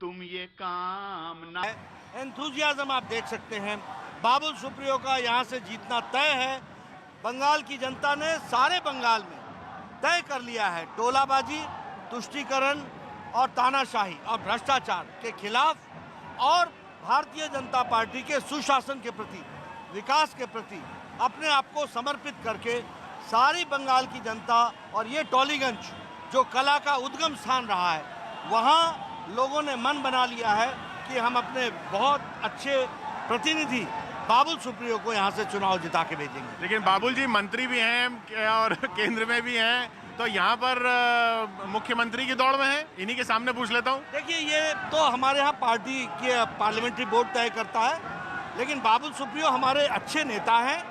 तुम ये काम ना। एंथुजियाज्म आप देख सकते हैं। बाबुल सुप्रियो का यहाँ से जीतना तय है। बंगाल की जनता ने सारे बंगाल में तय कर लिया है टोलाबाजी, तुष्टीकरण और तानाशाही और भ्रष्टाचार के खिलाफ और भारतीय जनता पार्टी के सुशासन के प्रति, विकास के प्रति अपने आप को समर्पित करके सारी बंगाल की जनता और ये टॉलीगंज जो कला का उद्गम स्थान रहा है, वहाँ लोगों ने मन बना लिया है कि हम अपने बहुत अच्छे प्रतिनिधि बाबुल सुप्रियो को यहाँ से चुनाव जिता के भेजेंगे। लेकिन बाबुल जी मंत्री भी हैं और केंद्र में भी हैं, तो यहाँ पर मुख्यमंत्री की दौड़ में है। इन्हीं के सामने पूछ लेता हूँ। देखिए, ये तो हमारे यहाँ पार्टी के पार्लियामेंट्री बोर्ड तय करता है, लेकिन बाबुल सुप्रियो हमारे अच्छे नेता हैं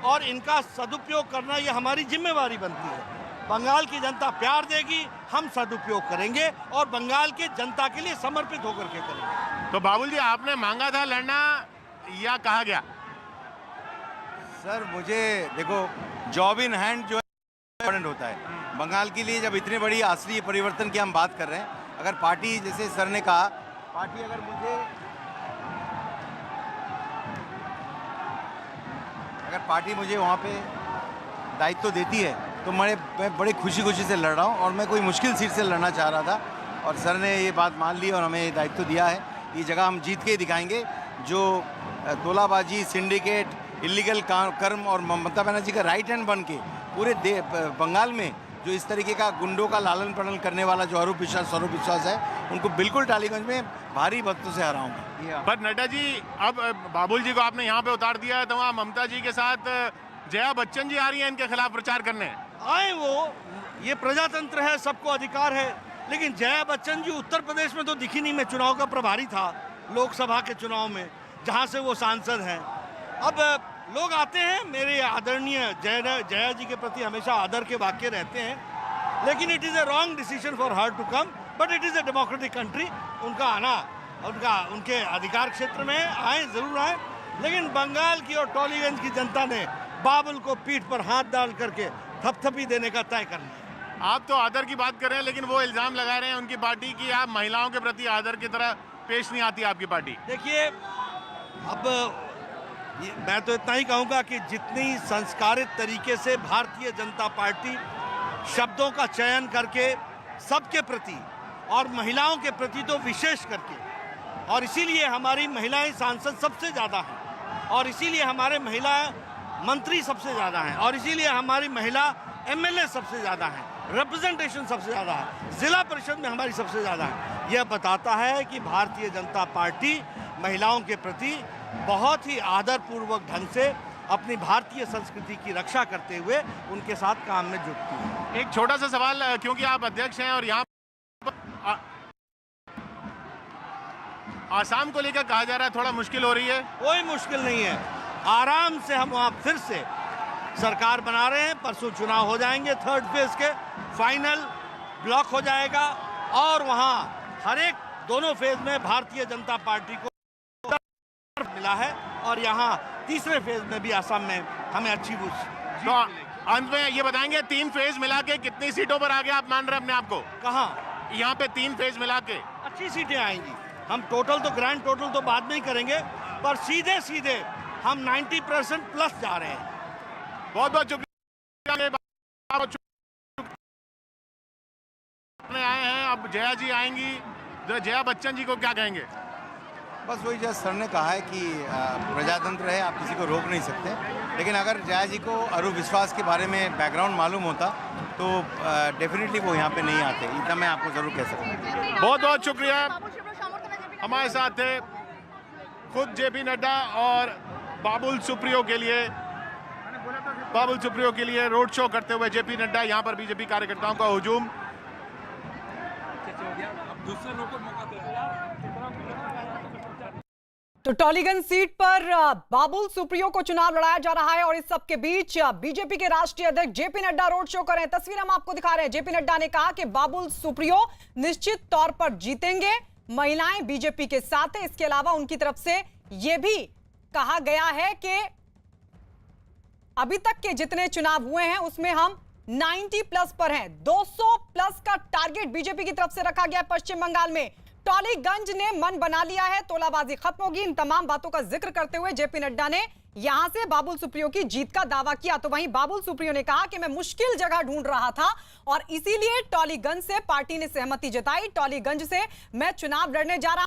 और इनका सदुपयोग करना ये हमारी जिम्मेवारी बनती है। बंगाल की जनता प्यार देगी, हम सदुपयोग करेंगे और बंगाल के जनता के लिए समर्पित होकर के करेंगे। तो बाबुल जी, आपने मांगा था लड़ना या कहा गया? सर, मुझे देखो, जॉब इन हैंड जो इम्पोर्टेंट होता है बंगाल के लिए। जब इतनी बड़ी असली परिवर्तन की हम बात कर रहे हैं, अगर पार्टी, जैसे सर ने कहा, पार्टी अगर पार्टी मुझे वहाँ पे दायित्व तो देती है तो मैं बड़ी खुशी से लड़ रहा हूँ और मैं कोई मुश्किल सीट से लड़ना चाह रहा था और सर ने ये बात मान ली और हमें ये दायित्व दिया है। ये जगह हम जीत के ही दिखाएंगे। जो तोलाबाजी, सिंडिकेट, इलीगल कर्म और ममता बनर्जी का राइट हैंड बन के पूरे बंगाल में जो इस तरीके का गुंडों का लालन पालन करने वाला जो आरोप विश्वास है, उनको बिल्कुल टालीगंज में भारी मतों से हराऊंगा। पर नड्डा जी, अब बाबुल जी को आपने यहाँ पे उतार दिया है, तो वहाँ ममता जी के साथ जया बच्चन जी आ रही है इनके खिलाफ प्रचार करने। आए वो, ये प्रजातंत्र है, सबको अधिकार है, लेकिन जया बच्चन जी उत्तर प्रदेश में तो दिखी नहीं। मैं चुनाव का प्रभारी था लोकसभा के चुनाव में, जहां से वो सांसद हैं। अब लोग आते हैं, मेरे आदरणीय जया जी के प्रति हमेशा आदर के वाक्य रहते हैं, लेकिन it is a wrong decision for her to come, but it is a democratic country. उनका आना, उनके अधिकार क्षेत्र में आए, जरूर आए, लेकिन बंगाल की और टॉलीगंज की जनता ने बाबुल को पीठ पर हाथ डाल करके थपथपी देने का तय करना है। आप तो आदर की बात कर रहे हैं, लेकिन वो इल्जाम लगा रहे हैं उनकी पार्टी की आप महिलाओं के प्रति आदर की तरह पेश नहीं आती आपकी पार्टी। देखिए, अब मैं तो इतना ही कहूँगा कि जितनी संस्कारित तरीके से भारतीय जनता पार्टी शब्दों का चयन करके सबके प्रति और महिलाओं के प्रति तो विशेष करके, और इसीलिए हमारी महिलाएं सांसद सबसे ज़्यादा हैं और इसीलिए हमारे महिला मंत्री सबसे ज़्यादा हैं और इसीलिए हमारी महिला एमएलए सबसे ज़्यादा हैं, रिप्रेजेंटेशन सबसे ज़्यादा है, जिला परिषद में हमारी सबसे ज़्यादा है। यह बताता है कि भारतीय जनता पार्टी महिलाओं के प्रति बहुत ही आदरपूर्वक ढंग से अपनी भारतीय संस्कृति की रक्षा करते हुए उनके साथ काम में जुटती है। एक छोटा सा सवाल, क्योंकि आप अध्यक्ष हैं और यहाँ आसाम को लेकर कहा जा रहा है थोड़ा मुश्किल हो रही है। कोई मुश्किल नहीं है, आराम से हम वहाँ फिर से सरकार बना रहे हैं। परसों चुनाव हो जाएंगे, थर्ड फेज के फाइनल ब्लॉक हो जाएगा और वहाँ हर एक दोनों फेज में भारतीय जनता पार्टी को मिला है और यहाँ तीसरे फेज में भी असम में हमें अच्छी तो अंत में ये बताएंगे, 3 फेज मिला के कितनी सीटों पर आगे आप मान रहे हैं अपने आप को? कहाँ? यहाँ पे 3 फेज मिला के अच्छी सीटें आएंगी। हम टोटल तो ग्रैंड टोटल तो बाद में ही करेंगे, पर सीधे सीधे हम 90% प्लस जा रहे हैं। बहुत बहुत शुक्रिया आए हैं। अब जया जी आएंगी, जया बच्चन जी को क्या कहेंगे? बस वही जैसे सर ने कहा है कि प्रजातंत्र है, आप किसी को रोक नहीं सकते, लेकिन अगर जया जी को अरूप विश्वास के बारे में बैकग्राउंड मालूम होता तो डेफिनेटली वो यहाँ पे नहीं आते। इतना मैं आपको जरूर कह सकता हूँ। बहुत बहुत शुक्रिया। हमारे साथ थे खुद जेपी नड्डा और बाबुल सुप्रियो के लिए रोड शो करते हुए जेपी नड्डा। यहाँ पर बीजेपी कार्यकर्ताओं का हुजूम। तो टॉलीगंज सीट पर बाबुल सुप्रियो को चुनाव लड़ाया जा रहा है और इस सब के बीच बीजेपी के राष्ट्रीय अध्यक्ष जेपी नड्डा रोड शो कर रहे हैं। तस्वीर हम आपको दिखा रहे हैं। जेपी नड्डा ने कहा कि बाबुल सुप्रियो निश्चित तौर पर जीतेंगे, महिलाएं बीजेपी के साथ है। इसके अलावा उनकी तरफ से यह भी कहा गया है कि अभी तक के जितने चुनाव हुए हैं उसमें हम 90 प्लस पर हैं। 200 प्लस का टारगेट बीजेपी की तरफ से रखा गया है पश्चिम बंगाल में। टॉलीगंज ने मन बना लिया है, तोलाबाजी खत्म होगी। इन तमाम बातों का जिक्र करते हुए जेपी नड्डा ने यहां से बाबुल सुप्रियो की जीत का दावा किया। तो वहीं बाबुल सुप्रियो ने कहा कि मैं मुश्किल जगह ढूंढ रहा था और इसीलिए टॉलीगंज से पार्टी ने सहमति जताई। टॉलीगंज से मैं चुनाव लड़ने जा रहा